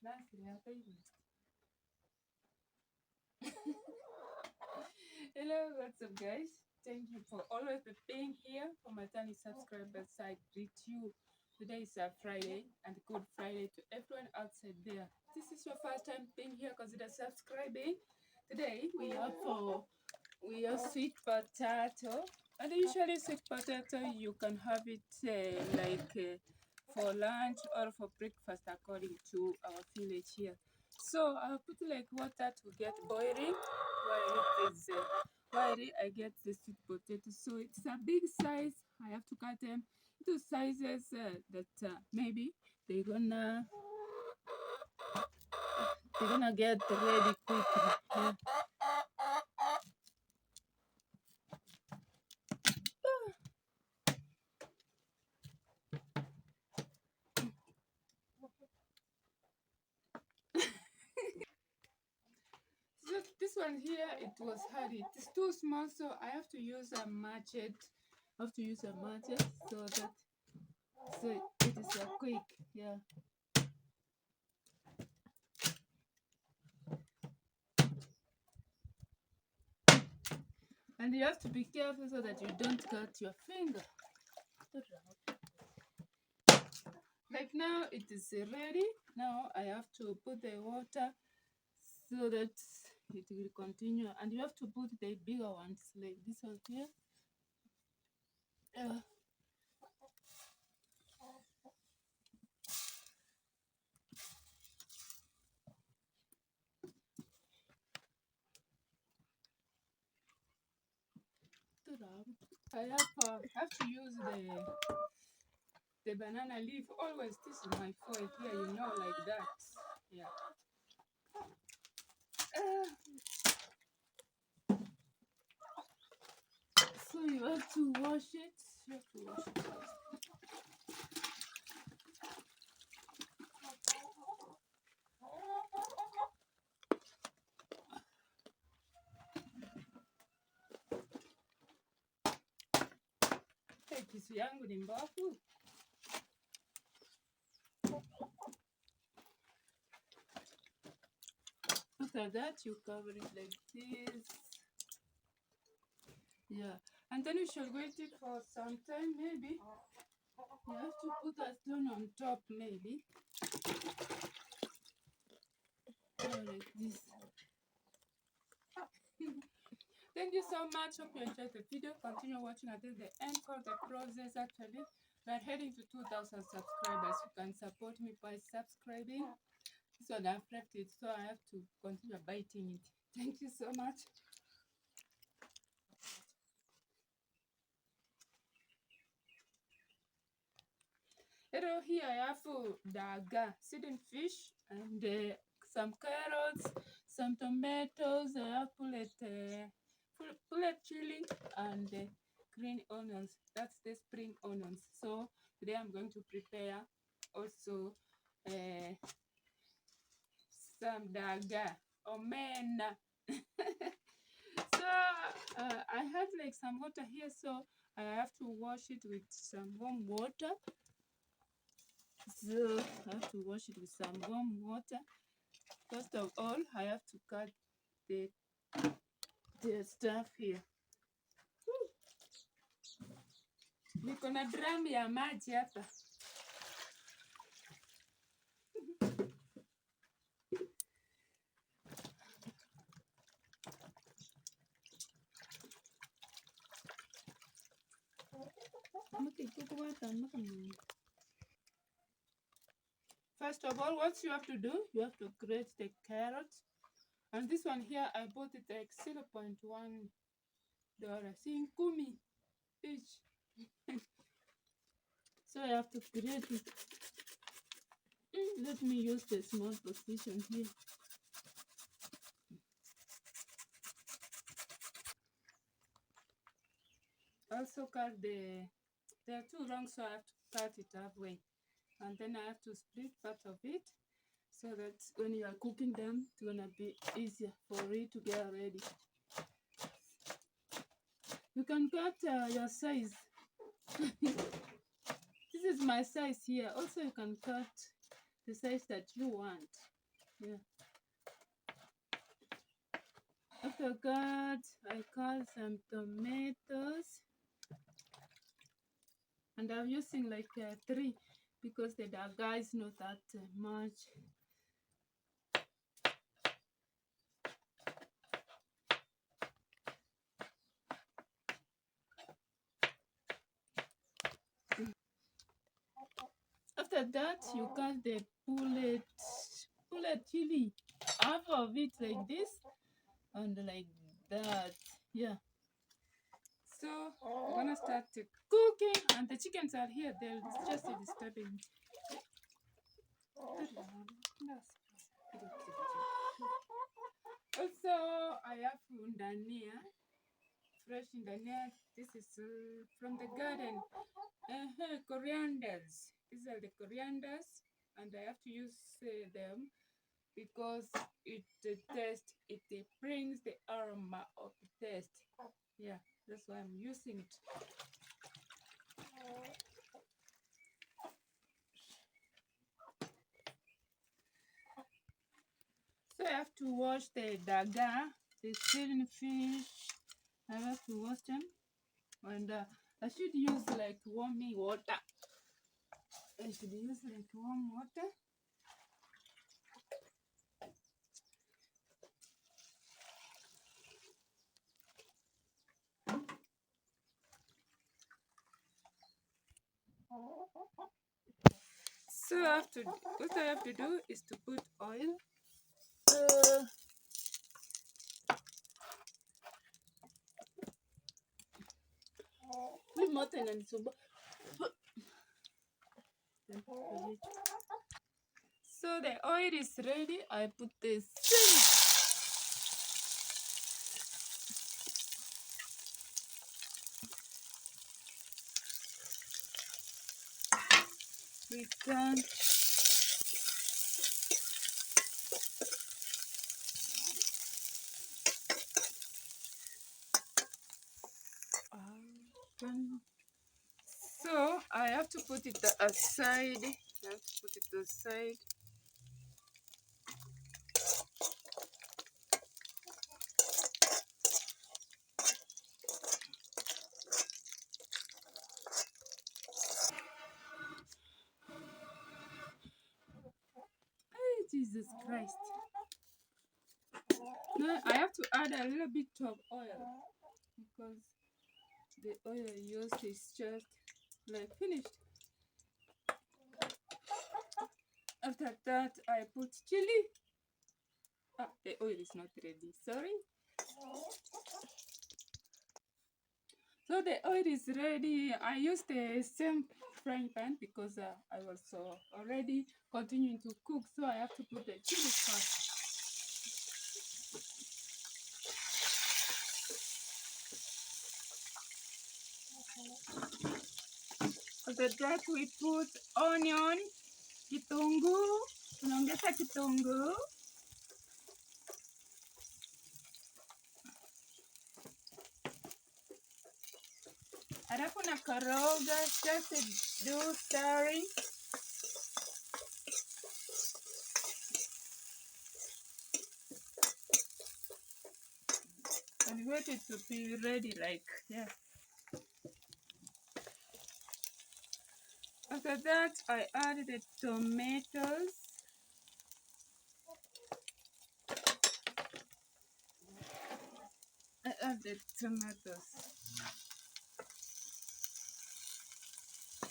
Hello, what's up, guys? Thank you for always being here. For my tiny subscribers, I greet you. Today is a Friday, and good Friday to everyone outside there. This is your first time being here, consider subscribing. Today we have sweet potato, and usually sweet potato you can have it for lunch or for breakfast according to our village here. So I'll put like water to get boiling while I get the sweet potato. So it's a big size. I have to cut them into sizes that maybe they're gonna get ready quickly. Yeah. So this one here, it was hard. It's too small, so I have to use a machete. I have to use a machete so it is a quick, yeah. And you have to be careful so that you don't cut your finger. Like now it is ready. Now I have to put the water so that it will continue. And you have to put the bigger ones like this one here. I have to use the banana leaf. Always, this is my foil here, like that. Yeah. So you have to wash it. You have to wash it first. Kisu yangu ni mbovu. After that, you cover it like this. Yeah, and then you should wait it for some time, maybe. You have to put a stone on top, maybe. Like this. Thank you so much. Hope you enjoyed the video. Continue watching until the end for the process. Actually, we're heading to 2,000 subscribers. You can support me by subscribing. So I've left it, so I have to continue biting it. Thank you so much. Hello, here I have daga, seeding fish, and some carrots, some tomatoes. I have pullet chili, and green onions. That's the spring onions. So today I'm going to prepare also some daga, omena. So I have like some water here, so I have to wash it with some warm water. So I have to wash it with some warm water. First of all, I have to cut the stuff here. Niko na drum ya maji hapa. First of all, what you have to do, you have to grate the carrot. And this one here, I bought it like $0.1. Kumi each. So I have to grate it. Let me use the small position here. Also cut they are too long, so I have to cut it halfway. And then I have to split part of it so that when you are cooking them, it's gonna be easier for it to get ready. You can cut your size. This is my size here. Also, you can cut the size that you want. Yeah. After that, I cut some tomatoes, and I'm using like 3 because the daga is not that much. After that, you cut the bullet chili, half of it like this and like that. Yeah. So we're gonna start cooking, and the chickens are here. They're just disturbing. Also, I have undania, fresh undania. This is from the garden. Corianders. These are the corianders, and I have to use them because it brings the aroma of the taste. Yeah, that's why I'm using it. So I have to wash the daga, the steamed fish. I have to wash them, and I should use like warming water. I should use like warm water. So what I have to do is to put oil. So the oil is ready. I put the seed. We can so I have to put it aside. Hey, Jesus Christ. Now I have to add a little bit of oil because the oil I used is just like finished. After that, I put chili. The oil is not ready. Sorry. So the oil is ready. I used the same frying pan because I was already continuing to cook. So I have to put the chili first. After that, we put onion, kitunguu. Tunaongeza kitunguu. Alafu nakoroga, just do stirring. And wait it to be ready, like, yeah. After that, I added the tomatoes. I add the tomatoes.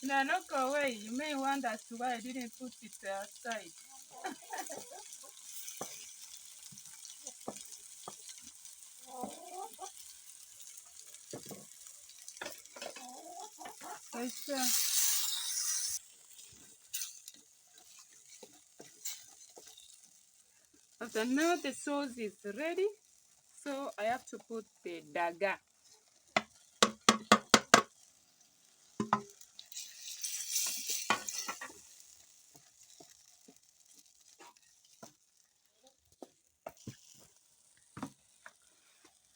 Now, look away. You may wonder as to why I didn't put it aside. After now the sauce is ready, so I have to put the daga.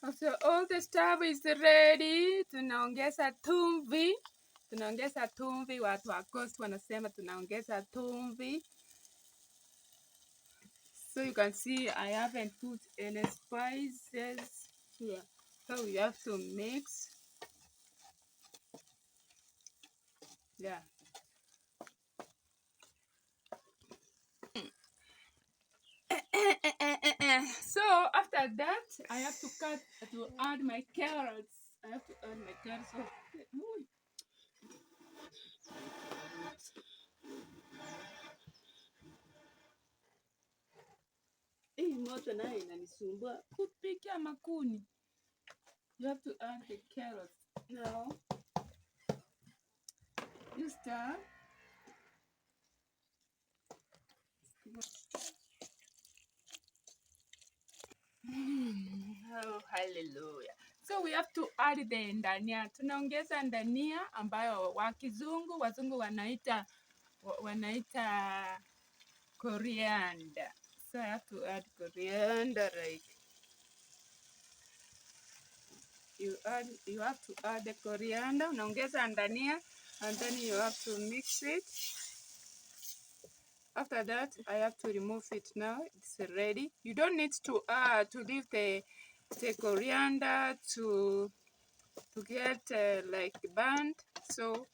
After all the stuff is ready, tunaongeza chumvi. Tunaongeza chumvi, watu wa Coast wanasema tunaongeza chumvi. So you can see I haven't put any spices here. So we have to mix. Yeah. So after that, I have to add my carrots. I have to add my carrots. Oh. Hii moto nayo inanisumbua kupikia makuni. You have to add the carrots. Now, you stir. Oh, hallelujah. So we have to add the ndania. Tunaongeza ndania ambayo wazungu wanaita coriander. So I have to add coriander, right? You have to add the coriander, unaongeza ndania, and then you have to mix it. After that, I have to remove it now. It's ready. You don't need to leave the coriander to get like burnt. So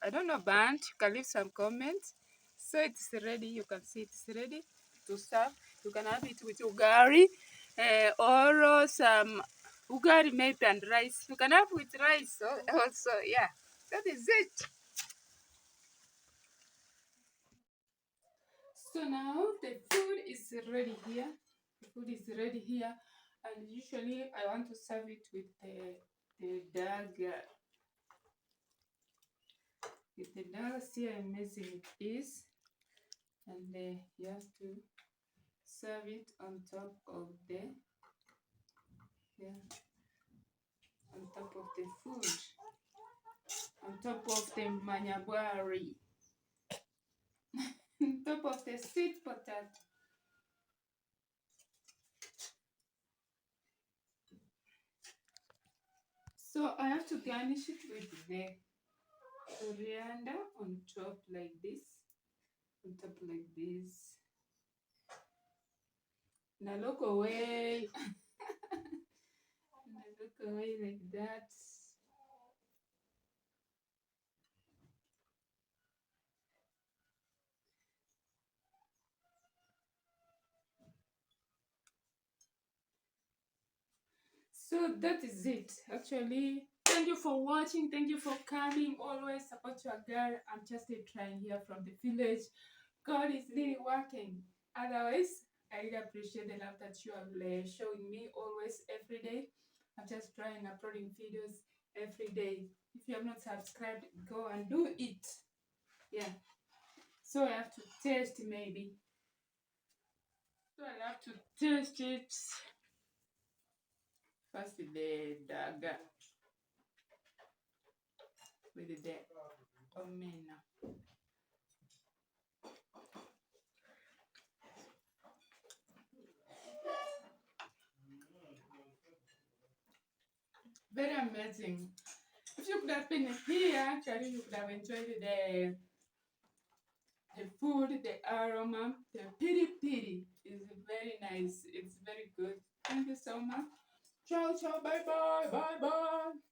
I don't know burnt. You can leave some comments. So it's ready. You can see it's ready to serve. You can have it with ugari or some ugari maybe and rice. You can have with rice also. Yeah, that is it. So now the food is ready here. The food is ready here, and usually I want to serve it with the dagger. With the dagger, see how amazing it is, and you have to serve it on top of the on top of the food, on top of the manyabwari, on top of the sweet potato. So I have to garnish it with the coriander on top like this, on top like this. Now look away. Now look away like that. So that is it. Actually, thank you for watching. Thank you for coming. Always support your girl. I'm just trying here from the village. God is really working. Otherwise, I really appreciate the love that you are showing me always every day. I'm just trying uploading videos every day. If you have not subscribed, go and do it. Yeah. So I have to taste maybe. So I have to taste it. First the dagger with the omena. Very amazing. If you could have been here, actually, you could have enjoyed the food, the aroma, the piri piri is very nice. It's very good. Thank you so much. Ciao, ciao, bye bye, bye bye.